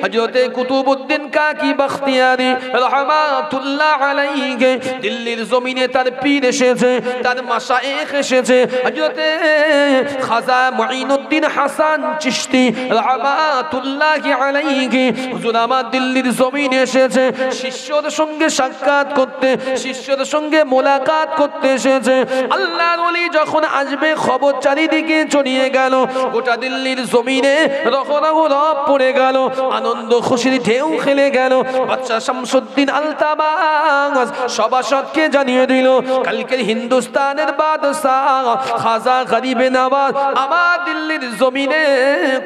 হযরতে কুতুবউদ্দিন কাকি বখতিয়ারি রহমাতুল্লাহ আলাইহি দিল্লির জমিনে তার পীর এসেছে, তার মাশায়েখ এসেছে। হযরতে খাজা মুঈনুদ্দিন হাসান চিশতি রহমাতুল্লাহ আলাইহি হুজুর আমার দিল্লির জমিনে এসেছে শিষ্যদের সঙ্গে সাক্ষাৎ করতে, শিষ্যদের সঙ্গে মোলাকাত করতে এসেছে। আল্লাহর ওলি যখন আসবে খবর চারিদিকে ছড়িয়ে গেল, গোটা দিল্লির জমিনে রব পড়ে গেল, আনন্দ খুশির ঢেউ খেলে গেল। বাদশা শামসুদ্দিন আলতাবাস সভাসদকে জানিয়ে দিল, কালকের হিন্দুস্তানের বাদশাহ খাজা গরিবে নওয়াজ আমার দিল্লির জমিনে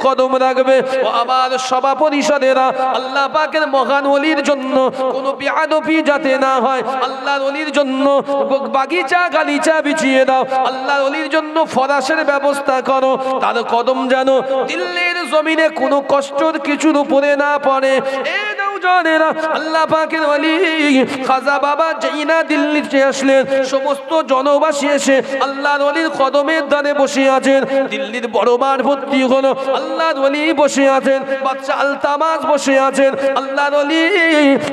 কদম রাখবে। ও আমার সভা পরিষদেরা, আল্লাহ পাকের মহান ওলির জন্য কোনো বেয়াদবি যাতে না হয়, আল্লাহর ওলির জন্য বাগিচা গালিচা বিছিয়ে দাও, আল্লাহর ওলির জন্য ফরাসের ব্যবস্থা করো, তার কদম যেন দিল্লির জমিনে কোনো কষ্টর কিছুর উপরে না পড়ে। আল্লাহ পাকের ওলি খাজা বাবা জাইনা দিল্লিতে আসলেন, সমস্ত জনবাসী এসে আল্লাহর ওলির কদমের দ্বারে বসে আছেন। দিল্লির বড়বার ভর্তি হলো, আল্লাহর ওলি বসে আছেন, বাদশা আলতামাস বসে আছেন, আল্লাহর ওলি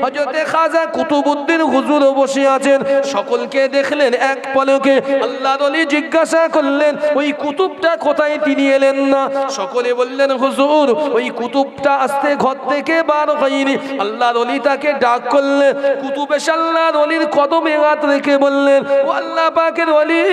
হযরতে খাজা কুতুবউদ্দিন হুজুর বসে আছেন। সকলকে দেখলেন এক পলকে। আল্লাহর ওলি জিজ্ঞাসা করলেন, ওই কুতুবটা কোথায়? তিনি এলেন না। সকলে বললেন, হুজুর ওই কুতুবটা আস্তে ঘর থেকে বার হয়নি। আল্লাহর ওলি তাকে ডাক করলেন, কুতুব এসে আল্লাহর ওলির কদমে হাত রেখে বললেন, ও আল্লাহ পাকের ওলি,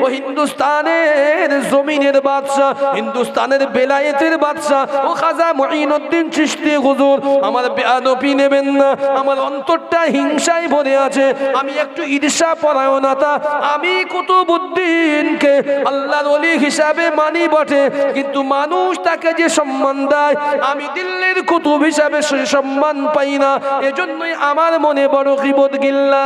ও হিন্দুস্তানের জমিনের বাদশা, হিন্দুস্তানের বেলায়েতের বাদশা, ও খাজা মুঈনুদ্দিন চিশতি হুজুর, আমার বেয়াদবি নেবেন না, আমার অন্তরটা হিংসায় ভরে আছে, আমি একটু ঈর্ষা পরায়ণতা, আমি কুতুবউদ্দিনকে আল্লাহর ওলি হিসাবে মানি বটে, কিন্তু মানুষ তাকে যে সম্মান দেয় আমি দিল্লির কুতুব হিসাবে সে সম্মান পাই না, এজন্যই আমার মনে বড় গীবত গিল্লা।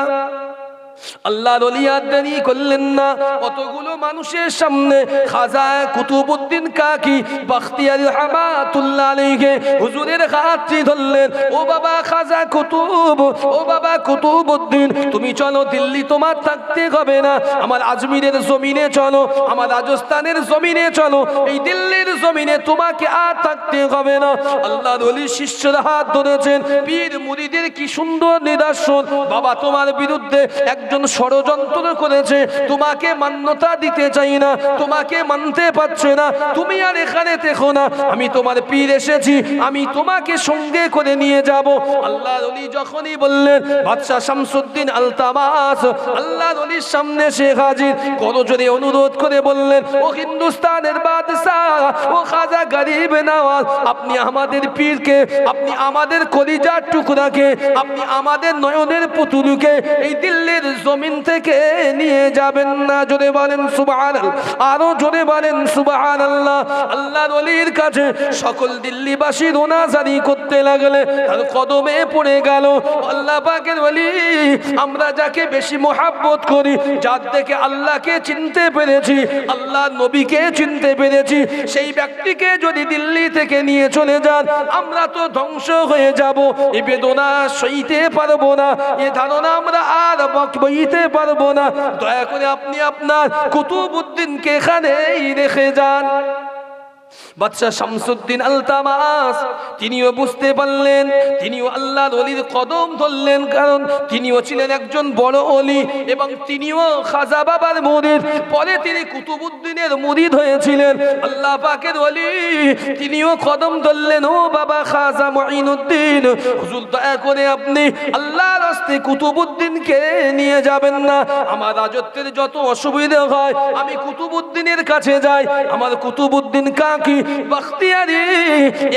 আল্লাহর ওলি আর দেরি করলেন না, কতগুলো মানুষের সামনে খাজা কুতুবউদ্দিন কাকি বখতিয়ারি রহমাতুল্লাহ আলাইহি হুজুরের হাতটি ধরলেন, ও বাবা খাজা কুতুব, ও বাবা কুতুবউদ্দিন, তুমি চলো দিল্লি, তোমার থাকতে হবে না, আমার আজমিরের জমিনে চলো, আমার রাজস্থানের জমিনে চলো, এই দিল্লির জমিনে তোমাকে আর থাকতে হবে না। আল্লাহর ওলি শিষ্যরা হাত ধরেছেন, পীর মুরিদের কি সুন্দর নিদর্শন, বাবা তোমার বিরুদ্ধে একজন ষড়যন্ত্র করেছে, তোমাকে মান্যতা দিতে চাই না, তোমাকে মানতে পারছে না, তুমি আর এখানে দেখো না, আমি তোমার পীর এসেছি, আমি তোমাকে সঙ্গে করে নিয়ে যাব। আল্লাহর ওলি যখনই বললেন, বাদশা শামসুদ্দিন আলতামাস আল্লাহর ওলির সামনে সে হাজির, করজোরে অনুরোধ করে বললেন, ও হিন্দুস্তানের বাদশাহ, ও খাজা গরিবে নওয়াজ, আপনি আমাদের পীরকে, আপনি আমাদের কলিজার টুকরাকে, আপনি আমাদের নয়নের পুতুলকে এই দিল্লির জমিন থেকে নিয়ে যাবেন না। জোরে বলেন সুবহানাল্লাহ, আরো জোরে বলেন সুবহানাল্লাহ। আল্লাহর ওলির কাছে সকল দিল্লিবাসী রোনাজারি করতে লাগলে, তার কদমে পড়ে গেল। আল্লাহ পাকের ওলি, আমরা যাকে বেশি মহব্বত করি, যার থেকে আল্লাহকে চিনতে পেরেছি, আল্লাহর নবীকে চিনতে পেরেছি, সেই ব্যক্তিকে যদি দিল্লি থেকে নিয়ে চলে যান, আমরা তো ধ্বংস হয়ে যাব, এই বেদনা সইতে পারবো না, এই ধারণা আমরা আর বইতে পারবো না, দয়া করে আপনি আপনার কুতুবউদ্দিনকে এখানেই রেখে যান। বাদশা শামসুদ্দিন আলতামাস তিনিও বুঝতে পারলেন, তিনিও আল্লাহর ওলির কদম ধরলেন, কারণ তিনিও ছিলেন একজন বড় ওলি এবং তিনিও খাজা বাবার মুরিদ, পরে তিনি কুতুবউদ্দিনের মুরিদ হয়েছিলেন। আল্লাহ পাকের ওলি তিনিও কদম ধরলেন, ও বাবা খাজা মুঈনুদ্দিন হুজুর, দয়া করে আপনি আল্লাহর রাস্তে কুতুবউদ্দিনকে নিয়ে যাবেন না, আমার রাজত্বের যত অসুবিধা হয় আমি কুতুবউদ্দিনের কাছে যাই, আমার কুতুবউদ্দিন কাকি বখতিয়ারি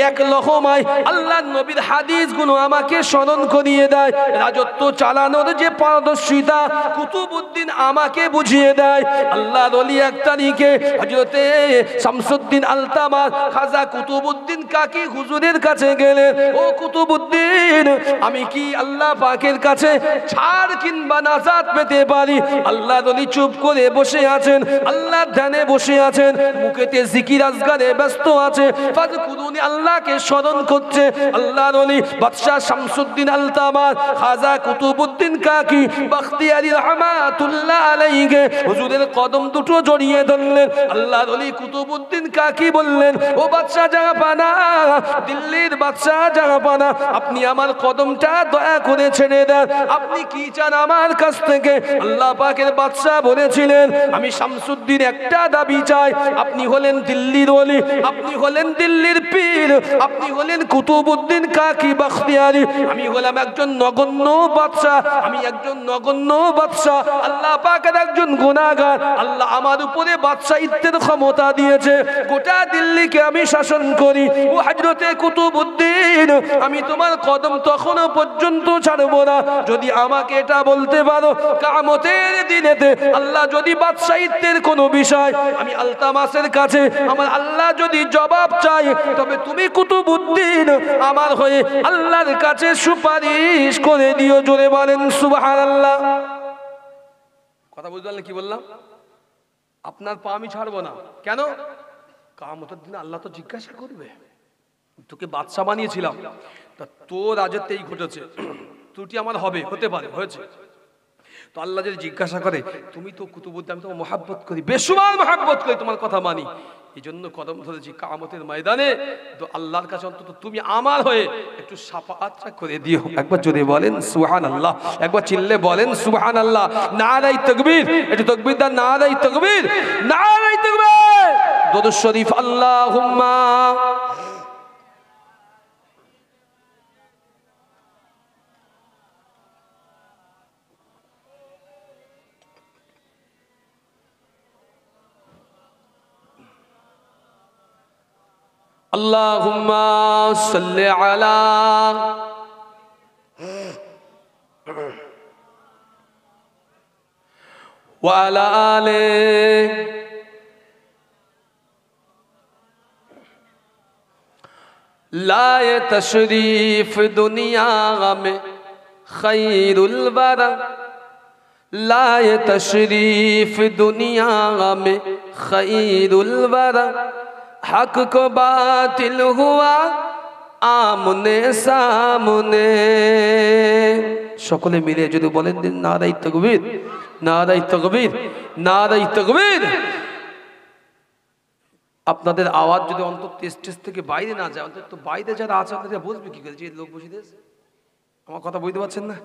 এক লহমায় আল্লাহর নবীর হাদিসগুলো আমাকে স্মরণ করিয়ে দেয়, রাজত্ব চালানোর যে পারদর্শিতা কুতুবউদ্দিন আমাকে বুঝিয়ে দেয়। আল্লাহর ওলি এক তারিখে হযরতে শামসুদ্দিন আলতামাস খাজা কুতুবউদ্দিন কাকি হুজুরের কাছে গেলেন, ও কুতুবউদ্দিন, আমি কি আল্লাহ পাকের কাছে ছাড় কিংবা নাজাত পেতে পারি? আল্লাহর ওলি চুপ করে বসে আছেন, আল্লাহর ধ্যানে বসে আছেন, মুখেতে জিকির আজগারে ব্যস্ত ব্যস্ত আছে, ফাযকুরুনি আল্লাহকে স্মরণ করছে। আল্লাহর ওলি বাদশাহ শামসুদ্দিন আলতামাস খাজা কুতুবউদ্দিন কাকি বখতিয়ারি রহমাতুল্লাহ আলাইহি হুজুরের কদম দুটো জড়িয়ে ধরলেন। আল্লাহর ওলি কুতুবউদ্দিন কাকি বললেন, ও বাদশাহ জাহাপানা, দিল্লির বাদশাহ জাহাপানা, আপনি আমার কদমটা দয়া করে ছেড়ে দেন। আপনি কি চান আমার কাছ থেকে? আল্লাহ পাকের বাদশাহ বলেছিলেন, আমি শামসুদ্দিন একটা দাবি চাই। আপনি হলেন দিল্লির ওলি, আপনি হলেন দিল্লির পীর, আপনি হলেন কুতুবউদ্দিন কাকি বখতিয়ারি, আমি হলাম একজন নগণ্য বাদশাহ, আমি একজন নগণ্য বাদশাহ, আল্লাহ পাকের একজন গুনাহগার। আল্লাহ আমার উপরে বাদশাহিত্বের ক্ষমতা দিয়েছে, গোটা দিল্লিকে আমি শাসন করি। ও হযরতে কুতুবউদ্দিন, আমি তোমার কদম তখনও পর্যন্ত ছাড়বো না যদি আমাকে এটা বলতে পারো, কিয়ামতের দিনেতে আল্লাহ যদি বাদশাহিত্বের কোনো বিষয় আমি আলতামাসের কাছে আমার আল্লাহ যদি জবাব চাই, তবে তুমি কুতুবউদ্দিন আমার হয়ে আল্লাহর কাছে সুপারিশ করে দিও। জোরে বলেন সুবহানাল্লাহ। কথা বুঝতে পারলেন কি বললাম? আপনার পা আমি ছাড়বো না। কেন? কিয়ামতের দিনে আল্লাহ তো জিজ্ঞাসা করবে, তোকে বাদশা বানিয়েছিলাম, তা তোর রাজত্বে এই ঘটেছে, ত্রুটি আমার হবে, হতে পারে, হয়েছে। তো আল্লাহ যদি জিজ্ঞাসা করে, তুমি তো কুতুবউদ্দিন, আমি তোমার মহাব্বত করি, বেশুমার মহাব্বত করি, তোমার কথা মানি, এই জন্য কদম ধরেছি কিয়ামতের ময়দানে, তো আল্লাহর কাছে অন্তত তুমি আমার হয়ে একটু শাফাআতটা করে দিও। একবার যদি বলেন সুবহানাল্লাহ, একবার চিল্লে বলেন সুবহানাল্লাহ। নারায়ে তাকবীর, একটু তাকবীর দান, নারায়ে তাকবীর, নারায়ে তাকবীর। দুরূদ শরীফ আল্লাহুম্মা আল্লাহুম্মা সাল্লি আলা ওয়া আলা আলি लाए तशरीफ दुनिया में खैरुल वरा, लाए तशरीफ दुनिया में खैरुल वरा, हक को बातिल हुआ आमने सामने। সকলে মিলে যদি বলেন দিন নারায়ে তাকবীর, নারায়ে তাকবীর, নারায়ে তাকবীর। আপনাদের আওয়াজ যদি অন্তত স্টেজ থেকে বাইরে না যায়, অন্তত বাইরে যারা আছে আপনারা বুঝবে কি করে যে লোক বসে দিয়েছে। আমার কথা বুঝতে পারছেন না?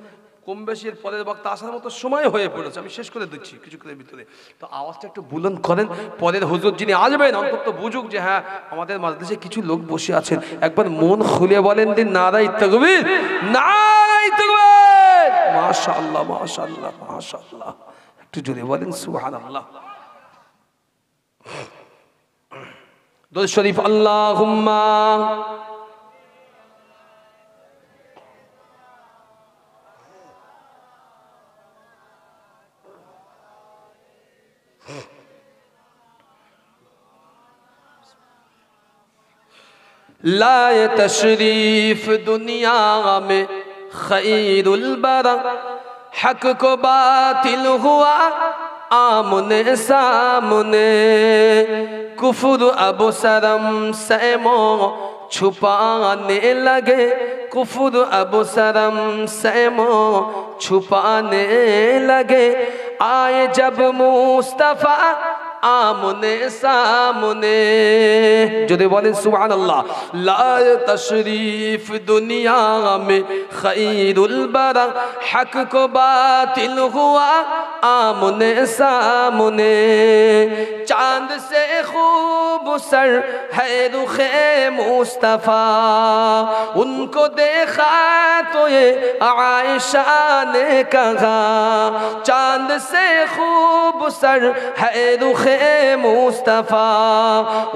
কম বেশি এর পরের বক্তা আসার মতো সময় হয়ে পড়েছে, আমি শেষ করে দিচ্ছি কিছুক্ষণের ভিতরে। তো আওয়াজটা একটু বুলন্দ করেন, পরের হুজুর যিনি আসবেন অন্তত বুঝুক যে হ্যাঁ আমাদের মাজলিসে কিছু লোক বসে আছেন। একবার মন খুলে বলেন দিন নারায়ে তাকবীর, নারায়ে তাকবীর। মাশাআল্লাহ, মাশাআল্লাহ, মাশাআল্লাহ। একটু জোরে বলেন সুবহানাল্লাহ। দুরূদ শরীফ আল্লাহুম্মা लाए तशरीफ दुनिया में खैरुल बरा, हक को बातिल हुआ आमने सामने, कुफ्र अब शर्म से मुँह छुपाने लगे, कुफ्र अब शर्म से मुँह छुपाने लगे, आए जब मुस्तफा आमने सामने। যদি বলেন সুবহানাল্লাহ। लाए तशरीफ दुनिया में खैरुल बरा, हक को बातिल हुआ आमने सामने, चांद से खूब सर है रुखे मुस्तफा, उनको देखा तो ये आयशा ने कहा, चांद से खूब सर है रुखे मुस्तफा,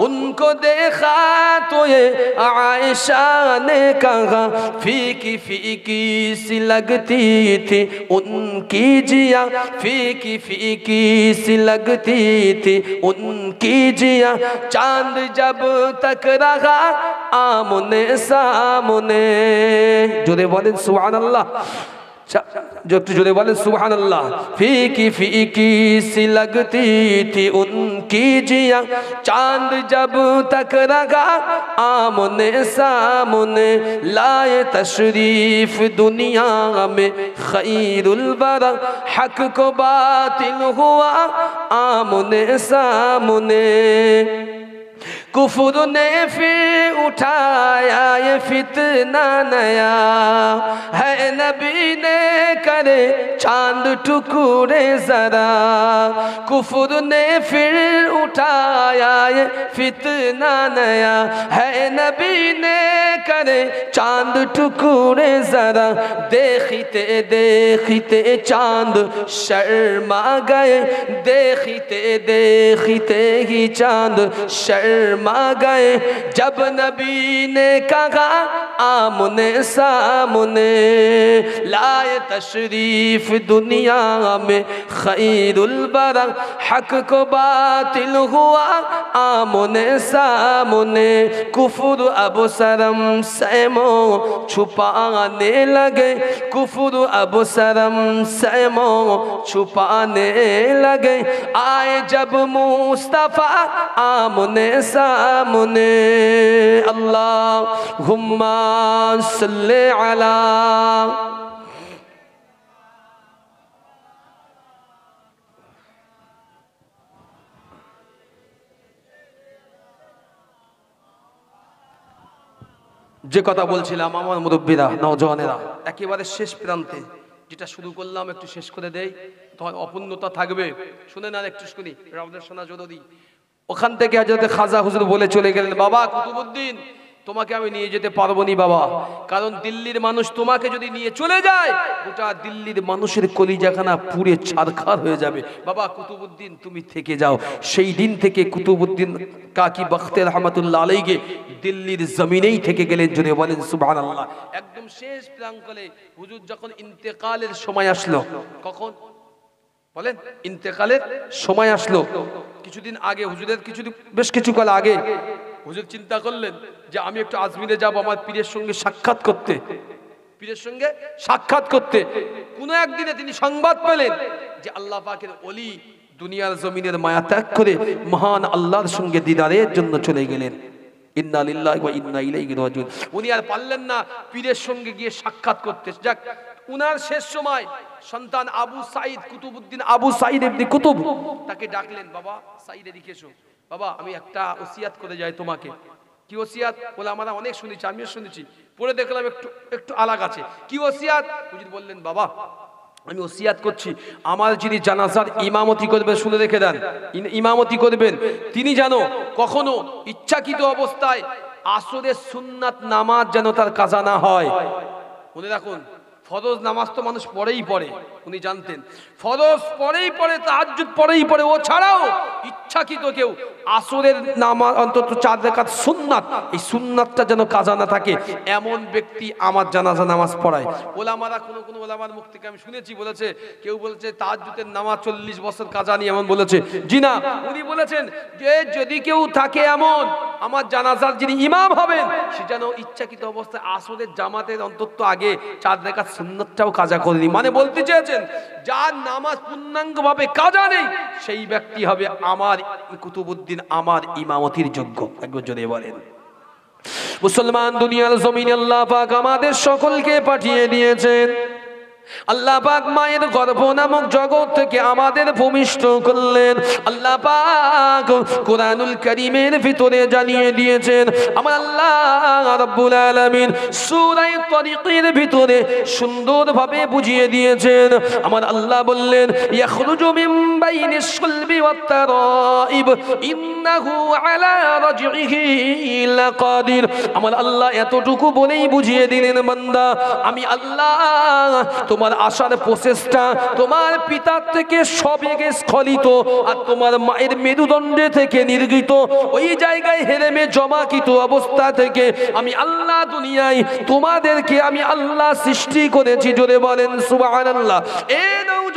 उनको देखा तो ये आयशा ने कहा, फीकी फीकी सी लगती थी उनकी जिया, फीकी फीकी सी लगती थी उनकी जिया, चांद जब तक रहा आमने सामने। जोरे बोलें सुभान अल्लाह। जो एकटू जोरे बोलें सुभान अल्लाह। फीकी फीकी सी लगती थी उनकी जिया, चांद जब तक रखा आमने सामने, लाए तशरीफ दुनिया में खैरुल बरा, हक को बातिल हुआ आमने सामने। कुफर ने फिर उठाया ये फितना नया, है नबी ने करे चांद टुकड़े जरा। कुफर ने फिर उठाया ये फितना नया, है नबी ने करे चांद टुकड़े जरा। देखते देखते चांद शर्मा गए, देखते देखते ही चांद शर्मा गए। जब नबी ने कहा आमने सामने, लाए तशरीफ दुनिया में खैरुल बरा, हक को बातिल हुआ आमने सामने। कुफर अब शर्म से मुँह छुपाने लगे, कुफर अब शर्म से मुँह छुपाने लगे। आए जब मुस्तफा आमने सामने, अल्लाहुम्मा सल्ले अला। যে কথা বলছিলাম আমার মুরব্বীরা নওজওয়ানেরা একেবারে শেষ প্রান্তে, যেটা শুরু করলাম একটু শেষ করে দেই, তখন অপূর্ণতা থাকবে। শুনে না একটু শুনি, রাউদের শোনা জরুরি। ওখান থেকে হযরত খাজা হুজুর বলে চলে গেলেন, বাবা কুতুবউদ্দিন তোমাকে আমি নিয়ে যেতে পারবো না বাবা, কারণ দিল্লির মানুষ তোমাকে যদি নিয়ে চলে যায় গোটা দিল্লির মানুষের কলিজাখানা পুড়ে ছারখার হয়ে যাবে। বাবা কুতুবউদ্দিন তুমি থেকে যাও। সেই দিন থেকে কুতুবউদ্দিন কাকি বখতে রহমতুল্লাহ আলাইহি দিল্লির জমিনেই থেকে গেলেন। জোরে বলেন সুবহানাল্লাহ। একদম শেষ প্রাঙ্গণে হুজুর যখন ইন্তেকালের সময় আসলো, কখন বলেন ইন্তেকালের সময় আসলো, কিছুদিন আগে হুজুরের বেশ কিছু কাল আগে হুজুর চিন্তা করলেন যে আমি একটু আজমিরে যাব আমার পীরের সঙ্গে সাক্ষাৎ করতে। পীরের সঙ্গে সাক্ষাৎ করতে কোনো একদিনে তিনি সংবাদ পেলেন যে আল্লাহ পাকের ওলি দুনিয়ার জমিনের মায়া ত্যাগ করে মহান আল্লাহর সঙ্গে দিদারের জন্য চলে গেলেন। ইন্না লিল্লাহি ওয়া ইন্না ইলাইহি রাজিউন। উনি আর পারলেন না পীরের সঙ্গে গিয়ে সাক্ষাৎ করতে। যাক, উনার শেষ সময় সন্তান আবু সাঈদ কুতুবউদ্দিন আবু সাঈদ ইবনে কুতুব তাকে ডাকলেন, বাবা সাঈদ এদিকে এসো। বাবা আমি একটা ওসিয়াত করে যাই তোমাকে। কি ওসিয়াত? বলে আমরা অনেক শুনেছি, আমিও শুনেছি, পড়ে দেখলাম একটু একটু আলাগ আছে। কি ওসিয়াত? হুজুর বললেন, বাবা আমি ওসিয়াত করছি আমার যিনি জানাজার ইমামতি করবেন, শুনে রেখে দেন, ইমামতি করবেন তিনি যেন কখনো ইচ্ছাকৃত অবস্থায় আসরের সুন্নাত নামাজ যেন তার কাজা না হয়। মনে রাখুন, ফরজ নামাজ তো মানুষ পড়েই পড়ে, উনি জানতেন ফরজ পড়েই পড়ে, তাহাজ্জুদ পড়েই পড়ে। ও ছাড়াও ইচ্ছাকৃত কেউ আসরের নামাজ অন্তত 4 রাকাত সুন্নাত, এই সুন্নাতটা যেন কাজা না থাকে এমন ব্যক্তি আমার জানাজা নামাজ পড়ায়। ওলামারা কোন ওলামার মুখ থেকে আমি শুনেছি, বলেছে কেউ বলেছে তাহাজ্জুদের নামাজ 40 বছর কাজা নিয়ে এমন বলেছে। জি না, উনি বলেছেন যে যদি কেউ থাকে এমন আমার জানাজার যিনি ইমাম হবেন সে যেন ইচ্ছাকৃত অবস্থায় আসরের জামাতের অন্তত আগে 4 রাকাত সুন্নাতটাও কাজা করেনি। মানে বলতে চেয়েছেন যার নামাজ পূর্ণাঙ্গভাবে কাজা নেই সেই ব্যক্তি হবে আমার কুতুবউদ্দিন আমার ইমামতির যোগ্য। একবার জোরে বলেন। মুসলমান দুনিয়ার জমিনে আল্লাহ পাক আমাদের সকলকে পাঠিয়ে দিয়েছেন। আল্লাহ পাক মায়ের গর্ভ নামক জগৎ থেকে আমাদের ভূমিষ্ঠ করলেন। আল্লাহ পাক কোরআনুল কারীমের ভিতরে জানিয়ে দিয়েছেন, আমার আল্লাহ রাব্বুল আলামিন সূরা তারিকের ভিতরে সুন্দরভাবে বুঝিয়ে দিয়েছেন। আমার আল্লাহ বললেন, ইয়াখরুজু মিন বাইনিস সুলবি ওয়াত তারাইব ইন্নাহু আলা রাজইহি লাকাদির। আমার আল্লাহ এতটুকু বলেই বুঝিয়ে দিলেন, বান্দা আমি আল্লাহ তোমার আশার প্রচেষ্টা তোমার পিতার থেকে সবেগে স্খলিত আর তোমার মায়ের মেরুদণ্ডে থেকে নির্গিত ওই জায়গায় হেরেমে জমাকৃত অবস্থা থেকে আমি আল্লাহ দুনিয়ায় তোমাদেরকে আমি আল্লাহ সৃষ্টি করেছি। জোরে বলেন সুবহানাল্লাহ। এ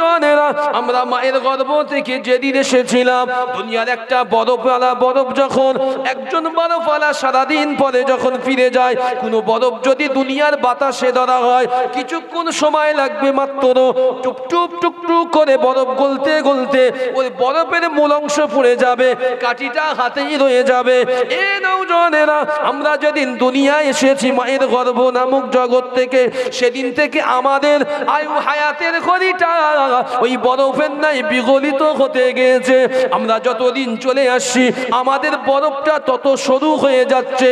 নওজওয়ানেরা, আমরা মায়ের গর্ভ থেকে যেদিন এসেছিলাম, দুনিয়ার একটা বরফ যখন একজন বরফওয়ালা সারাদিন পরে যখন ফিরে যায়, কোনো বরফ যদি দুনিয়ার বাতাসে ধরা হয়, কিছুক্ষণ সময় লাগবে মাত্র। টুপটুপ টুকটুক করে বরফ গলতে গলতে ওই বরফের মূল অংশ পড়ে যাবে, কাঠিটা হাতেই রয়ে যাবে। এ নওজওয়ানেরা, আমরা যেদিন দুনিয়ায় এসেছি মায়ের গর্ভ নামক জগৎ থেকে, সেদিন থেকে আমাদের আয়ু হায়াতের ঘড়িটা ওই বরফের নাই বিগলিত হতে গিয়েছে। আমরা যতদিন চলে আসছি, আমাদের বরফটা তত সরু হয়ে যাচ্ছে,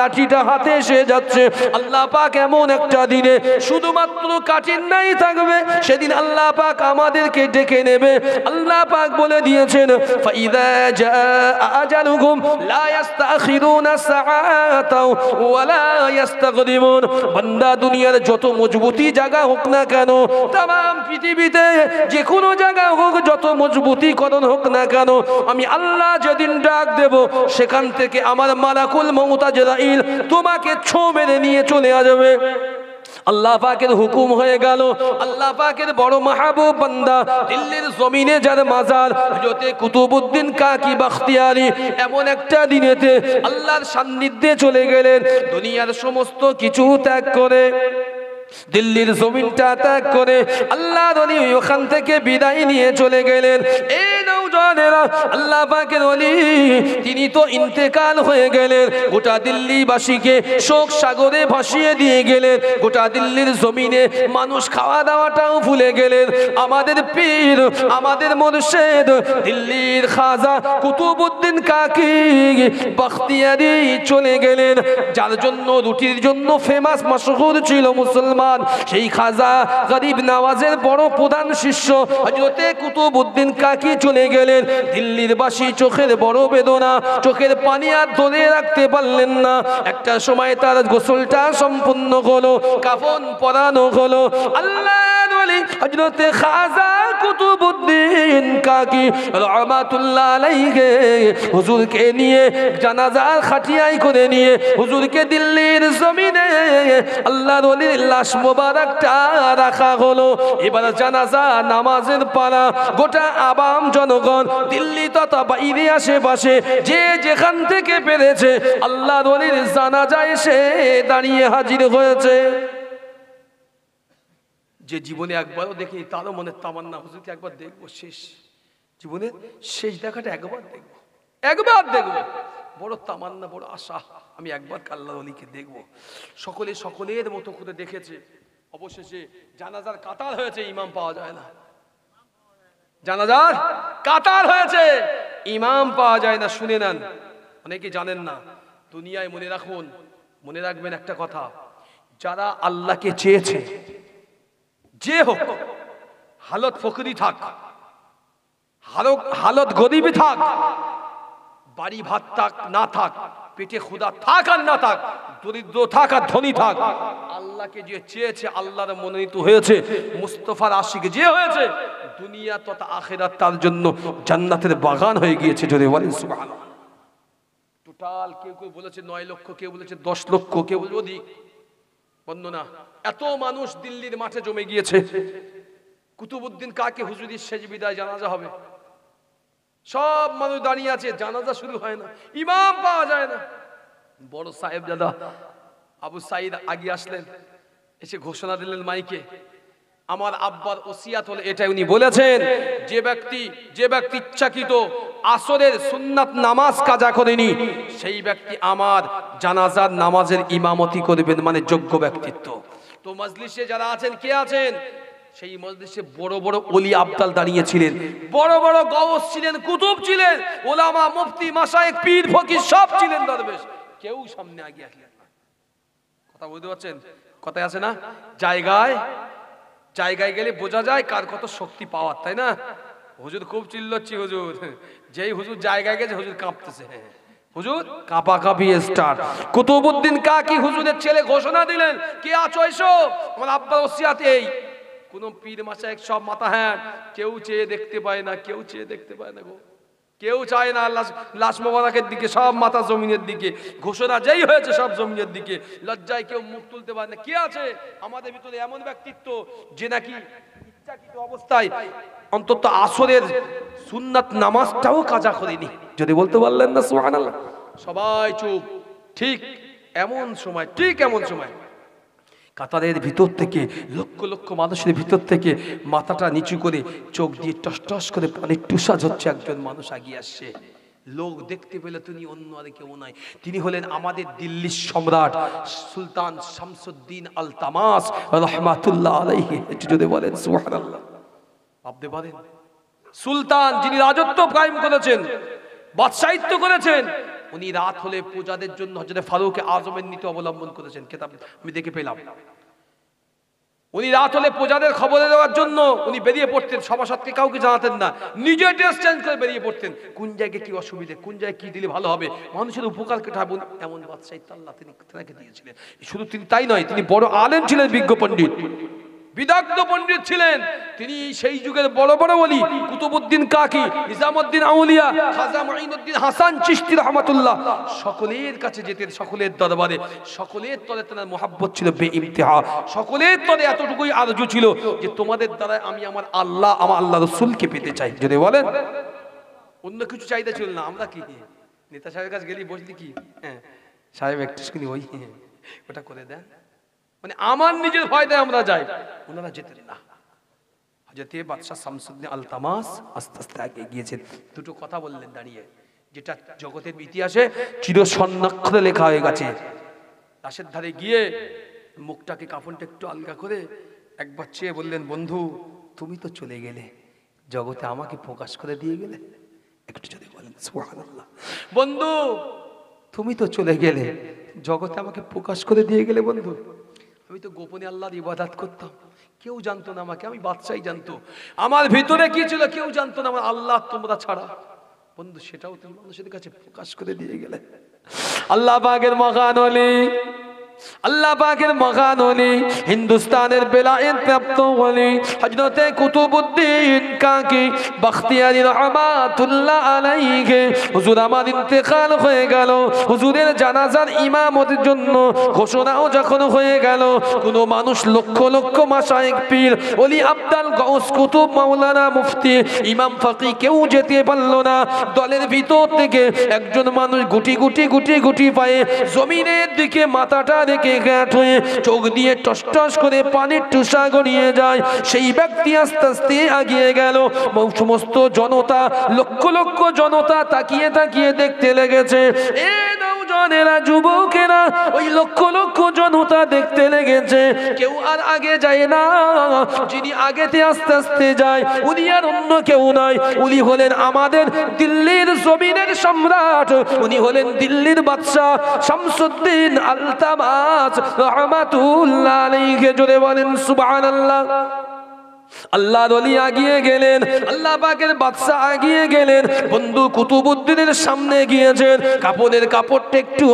লাঠিটা হাতে এসে যাচ্ছে। আল্লাহ পাক এমন একটা দিনে শুধুমাত্র কাঠির নাই থাকবে, সেদিন আল্লাহ পাক আমাদেরকে ডেকে নেবে। আল্লাহ পাক বলে দিয়েছেন, ফাইদা জাআ আজালুকুম লা ইস্তাখিরুনা সাআতাও ওয়া লা ইস্তাকদিমুন। বান্দা, দুনিয়ার যত মজবুতি জায়গা হোক না কেন, तमाम পৃথিবীতে যে কোনো জায়গা হোক, যত মজবুতিকরণ হোক না কেন, আমি আল্লাহ যেদিন ডাক দেব, সেখান থেকে আমার মালাকুল মউত আজরাইল তোমাকে ছো মেরে নিয়ে চলে আসবে। আল্লাহ পাকের হুকুম হয়ে গেল। আল্লাহ পাকের বড় মাহবুব বান্দা, দিল্লির জমিনে যার মাজার হযরতে কুতুবউদ্দিন কাকি বখতিয়ারি, এমন একটা দিনেতে আল্লাহর সান্নিধ্যে চলে গেলেন। দুনিয়ার সমস্ত কিছু ত্যাগ করে, দিল্লির জমিনটা ত্যাগ করে আল্লাহর ওলি ওখান থেকে বিদায় নিয়ে চলে গেলেন। এই নওজওয়ানেরা, আল্লাহ পাকের ওলি তিনি তো ইন্তেকাল হয়ে গেলেন, গোটা দিল্লিবাসীকে শোক সাগরে ভাসিয়ে দিয়ে গেলেন। গোটা দিল্লির জমিনে মানুষ খাওয়া দাওয়াটাও ভুলে গেলেন। আমাদের পীর, আমাদের মুর্শিদ, দিল্লির খাজা কুতুবউদ্দিন কাকি বখতিয়ারি চলে গেলেন, যার জন্য রুটির জন্য ফেমাস মশহুর ছিল মুসলমান। সেই খাজা গরিব নওয়াজের বড় প্রধান শিষ্য হযরতে কুতুবউদ্দিন কাকি চলে গেলেন। দিল্লির বাসী চোখের বড় বেদনা, চোখের পানি আর ধরে রাখতে পারলেন না। একটা সময় তার গোসলটা সম্পূর্ণ হলো, কাফন পরানো হলো। আল্লাহর ওলি হযরতে খাজা কুতুবউদ্দিন কাকি রহমাতুল্লাহ আলাইহি হুজুরকে নিয়ে জানাজার খাটিয়ায় করে নিয়ে হুজুরকে দিল্লির জমিনে আল্লাহর ওলির লাশ মোবারকটা রাখা হলো। এবার জানাজা নামাজের পালা, গোটা আবাম জনগণ দিল্লি তথা বাইরে আশেপাশে যে যেখান থেকে পেরেছে আল্লাহর ওলির জানাজায় এসে দাঁড়িয়ে হাজির হয়েছে। যে জীবনে একবারও দেখি, তারও মনে তামান্না হুজুরকে একবার দেখবো, শেষ জীবনে শেষ দেখাটা একবার দেখবো, বড় তামান্না, বড় আশা, আমি একবার আল্লাহর ওলিকে দেখবো। সকলের মতো করে দেখেছে। অবশেষে জানাজার কাতার হয়েছে, ইমাম পাওয়া যায় না। জানাজার কাতার হয়েছে, ইমাম পাওয়া যায় না। শুনে নেন, অনেকে জানেন না। দুনিয়ায় মনে রাখবেন একটা কথা, যারা আল্লাহকে চেয়েছে, যে হোক, হালত ফকরি থাক, হালত গরিবী থাক, বাড়ি ভাত থাক না থাক, পেটে ক্ষুধা থাক আর না থাক, দরিদ্র থাক আর ধনী থাক, আল্লাহকে যে চেয়েছে, আল্লাহর মনোনীত হয়েছে, মুস্তাফার আশিক যে হয়েছে, দুনিয়া তথা আখিরাত তার জন্য জান্নাতের বাগান হয়ে গিয়েছে। জোরে বলেন সুবহানাল্লাহ। টোটাল কেউ বলেছে 9 লক্ষ, কেউ বলেছে 10 লক্ষ, কেউ বলেছে অধিক বর্ণনা। এত মানুষ দিল্লির মাঠে জমে গিয়েছে। কুতুবউদ্দিন কাকি হুজুরের শেষ বিদায় জানাজা হবে, সব মানুষ দাঁড়িয়ে আছে, জানাজা শুরু হয় না, ইমাম পাওয়া যায় না। বড় সাহেব দাদা আবু সাইদ আগে আসলেন, এসে ঘোষণা দিলেন মাইকে, আমার আব্বার ওসিয়াত হলো এটা। উনি বলেছেন, যে ব্যক্তি ইচ্ছাকৃত আসরের সুন্নাত নামাজ কাজা করেনি, সেই ব্যক্তি আমার জানাজার নামাজের ইমামতি করবেন, মানে যোগ্য ব্যক্তিত্ব। তো মজলিসে যারা আছেন, কে আছেন? সেই মজলিসে বড় বড় ওলি আবদাল দাঁড়িয়েছিলেন, বড় বড় গাউস ছিলেন, কুতুব ছিলেন, ওলামা, মুফতি, মাশায়েখ, পীর, ফকির সব ছিলেন দরবেশ। কেউ সামনে আগে আসলেন না। কথা বুঝতে পারছেন? কথায় আছে না, জায়গায় গেলে বোঝা যায় কার কত শক্তি পাওয়ার, তাই না? হুজুর খুব চিল্লাচ্ছি, হুজুর যেই হুজুর জায়গায় গেছে হুজুর কাঁপতেছে, হুজুর কাঁপাকাঁপি স্টার্ট। কুতুবউদ্দিন কাকি হুজুরের ছেলে ঘোষণা দিলেন, কে আছো এসো, আমার আব্বার ওসিয়াত এই। কোন পীর মাশায়েখ সব মাথা হ্যাঁ, কেউ চেয়ে দেখতে পায় না, কেউ চেয়ে দেখতে পায় না গো, কেউ চায় না লাশ মোবারকের দিকে, সব মাথা জমিনের দিকে। ঘোষণা যেই হয়েছে সব জমিনের দিকে, লজ্জায় কেউ মুখ তুলতে পারে না। কে আছে আমাদের ভিতরে এমন ব্যক্তিত্ব যে নাকি অবস্থায় অন্তত আসরের সুন্নাত নামাজটাও কাজা করেনি। যদি বলতে পারলেন না সুবহানাল্লাহ। সবাই চুপ। ঠিক এমন সময় কাতারের ভিতর থেকে লক্ষ লক্ষ মানুষের ভিতর থেকে মাথাটা নিচু করে চোখ দিয়ে টস টস করে পানির টুসা ঝরছে একজন মানুষ আগিয়ে আসছে। লোক দেখতে পেলে তিনি অন্য আর কেউ নয়, তিনি হলেন আমাদের দিল্লির সম্রাট সুলতান শামসুদ্দিন আলতামাস রাহমাতুল্লাহ আলাইহি। একটু যদি বলেন সুবহানাল্লাহ। ভাবতে পারেন সুলতান যিনি রাজত্ব কায়েম করেছেন, বাদশাহিত্ব করেছেন, উনি রাত হলে পূজাদের জন্য হযরত ফারুক আজমের নীতি অবলম্বন করেছেন। কিতাব আমি দেখে পেলাম, উনি রাত হলে পূজাদের খবর দেওয়ার জন্য উনি বেরিয়ে পড়তেন, সভাসদকে কাউকে জানাতেন না, নিজে ড্রেস চেঞ্জ করে বেরিয়ে পড়তেন। কোন জায়গায় কি অসুবিধে, কোন জায়গায় কি দিলে ভালো হবে, মানুষের উপকার কেটাবো, এমন বাদশাহিত্ব আল্লাহ তিনি দিয়েছিলেন। শুধু তিনি তাই নয়, তিনি বড় আলেম ছিলেন, বিজ্ঞ পণ্ডিত, বিদগ্ধ পণ্ডিত ছিলেন। তিনি সেই যুগের বড় বড় ওলি কুতুবউদ্দিন কাকি, নিজামউদ্দিন আউলিয়া, খাজা মুঈনুদ্দিন হাসান চিশতি রাহমাতুল্লাহ সকলের কাছে যেতেন, সকলের দরবারে, সকলের তরে তার মহব্বত ছিল বেইমতিহা। সকলের তরে এতটুকুই আরজু ছিল যে তোমাদের দ্বারা আমি আমার আল্লাহ রাসূলকে পেতে চাই। যদি বলেন অন্য কিছু চাইতে ছিল না। আমরা কি নেতা সাহেবের কাছে গেলি বসলি কি, হ্যাঁ সাহেব একটু শুনি ওই ওটা করে দেন, মানে আমার নিজের ফায়দায় আমরা যাই, ওনারা যেতেন না। হযরত বাদশা শামসুদ্দিন আলতামাস আস্তে আস্তে আগে গিয়েছেন। দুটো কথা বললেন দাঁড়িয়ে, যেটা জগতের ইতিহাসে চির স্বর্ণাক্ষরে লেখা হয়ে গেছে। লাশের ধারে গিয়ে মুখটাকে কাফনটা একটু আলগা করে একবার চেয়ে বললেন, বন্ধু তুমি তো চলে গেলে, জগতে আমাকে প্রকাশ করে দিয়ে গেলে। একটু যদি বলেন সুবহানাল্লাহ। বন্ধু তুমি তো চলে গেলে, জগতে আমাকে প্রকাশ করে দিয়ে গেলে। বন্ধু আমি তো গোপনে আল্লাহর ইবাদত করতাম, কেউ জানতো না আমাকে, আমি বাদশাই জানতো আমার ভিতরে কি ছিল, কেউ জানতো না আমার আল্লাহ তোমরা ছাড়া। বন্ধু সেটাও তুমি মানুষের কাছে প্রকাশ করে দিয়ে গেলে। আল্লাহ পাকের মহান ওলি, আল্লাহ পাকের মহান ওলি, হিন্দুস্তানের বেলায়েত প্রাপ্ত ওলি হযরত কুতুবউদ্দিন কাকি বখতিয়ারি রাহমাতুল্লাহ আলাইহি। হুজুর আমার ইন্তেকাল হয়ে গেল, হুজুরের জানাজার ইমামতের জন্য ঘোষণাও যখন হয়ে গেল, কোন মানুষ লক্ষ লক্ষ মাশায়েখ পীর ওলি আব্দাল গাউস কুতুব মাওলানা মুফতি ইমাম ফাকি কেউ যেতে পারল না। দলের ভিতর থেকে একজন মানুষ গুটি গুটি গুটি গুটি পায়ে জমিনের দিকে মাথাটা রেখে গাঁট হয়ে চোখ দিয়ে টস টস করে পানির টুসা গড়িয়ে যায়। সেই ব্যক্তি আস্তে আস্তে এগিয়ে গেল। সমস্ত জনতা, লক্ষ লক্ষ জনতা তাকিয়ে তাকিয়ে দেখতে লেগেছে। এ নওজওয়ানেরা, যুবকেরা, ওই লক্ষ লক্ষ জনতা দেখতে লেগেছে। কেউ আর আগে যায় না, যিনি আগেতে আস্তে আস্তে যায় উনি আর অন্য কেউ নয়, উনি হলেন আমাদের দিল্লির জমিনের সম্রাট, উনি হলেন দিল্লির বাদশা শামসুদ্দিন আলতামাস রাহমাতুল্লাহ আলাইহি। জোরে বলেন সুবহানাল্লাহ। আল্লাহর ওলি আগিয়ে গেলেন, আল্লাহ পাকের বাদশা আগিয়ে গেলেন। বন্ধু কুতুবউদ্দিনের সামনে গিয়েছেন, কাপড়ের কাপড়টা একটু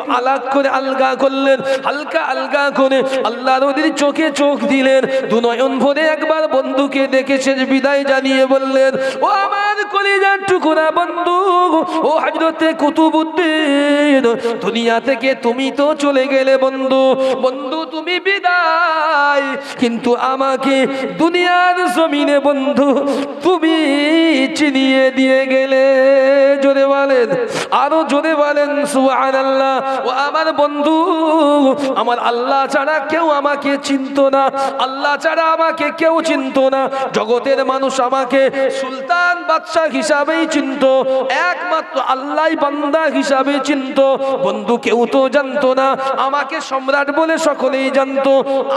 আলগা করলেন, হালকা আলগা করে আল্লাহর ওলির চোখে চোখ দিলেন। দুনয়ন ভরে একবার বন্ধুকে দেখে শেষ বিদায় জানিয়ে বললেন, ও আমার কলিজার টুকরা বন্ধু, ও হযরত কুতুবউদ্দিন, দুনিয়া থেকে তুমি তো চলে গেলে বন্ধু, বন্ধু তুমি বিদায়, কিন্তু আমাকে দুনিয়ার জমিনে বন্ধু তুমি চিনিয়ে দিয়ে গেলে। জোরে বলেন, আরো জোরে বলেন সুবহানাল্লাহ। ও আমার বন্ধু, আমার আল্লাহ ছাড়া কেউ আমাকে চিনতো না, আল্লাহ ছাড়া আমাকে কেউ চিনতো না। জগতের মানুষ আমাকে সুলতান বাদশা হিসাবেই চিনতো, একমাত্র আল্লাহই বান্দা হিসাবে চিনতো। বন্ধু কেউ তো জানতো না আমাকে সম্রাট বলে, সকলেই জানতো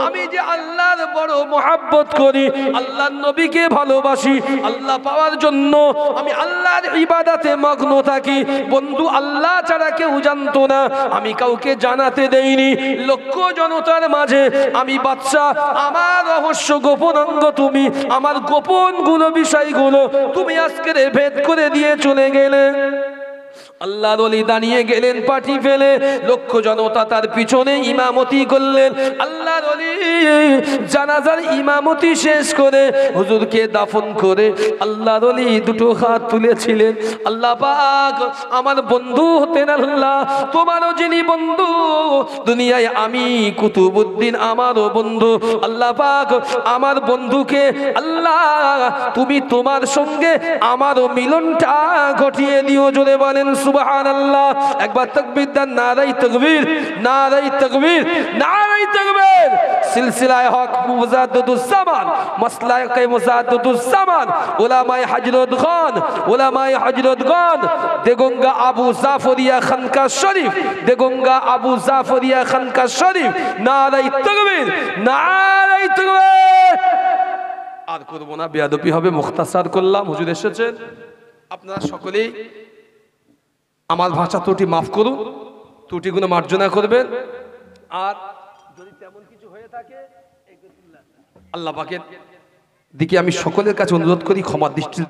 আমি যে আল্লাহর বড় মহব্বত করি, আল্লাহর নবীকে ভালোবাসি, আল্লাহ পাওয়ার জন্য আমি আল্লাহর ইবাদতে মগ্ন থাকি। বন্ধু আল্লাহ ছাড়া কেউ জানতো না, আমি কাউকে জানাতে দেইনি। লক্ষ জনতার মাঝে আমি বাদশা, আমার রহস্য গোপন অঙ্গ তুমি, আমার গোপন গুলো বিষয়গুলো তুমি আজকে ভেদ করে দিয়ে চলে গেলে। আল্লাহর ওলি দাঁড়িয়ে গেলেন পাটি ফেলে, লক্ষ জনতা তার পিছনে ইমামতি করলেন। আল্লাহর ওলি জানাজার ইমামতি শেষ করে হুজুরকে দাফন করে আল্লাহর ওলি দুটো হাত তুলেছিলেন, আল্লাহ পাক আমার বন্ধু হতেন, আল্লাহ তোমারও যিনি বন্ধু দুনিয়ায় আমি কুতুবউদ্দিন আমারও বন্ধু, আল্লাহ পাক আমার বন্ধুকে আল্লাহ তুমি তোমার সঙ্গে আমারও মিলনটা ঘটিয়ে দিও। জোরে বলেন সুবহানাল্লাহ। একবার তাকবীর দেন, নারায়ে তাকবীর, নারায়ে তাকবীর, নারায়ে তাকবীর। সিলসিলায়ে হক মুজাদ্দিদুস জামান, মাসলাকে মুজাদ্দিদুস জামান, উলামায়ে হযরত খান, উলামায়ে হযরত খান, দেগঙ্গা আবু জাফরিয়া খানকা শরীফ, দেগঙ্গা আবু জাফরিয়া খানকা শরীফ। নারায়ে তাকবীর, নারায়ে তাকবীর। আর করব না, বেয়াদবি হবে, মুখতাসার করলাম। হুজুর এসেছেন, আপনারা সকলেই আমার ভাষা ত্রুটি মাফ করুন, ত্রুটিগুলো মার্জনা করবেন। আর যদি তেমন কিছু হয়ে থাকে আল্লাহ পাকের দিকে আমি সকলের কাছে অনুরোধ করি ক্ষমার দৃষ্টিতে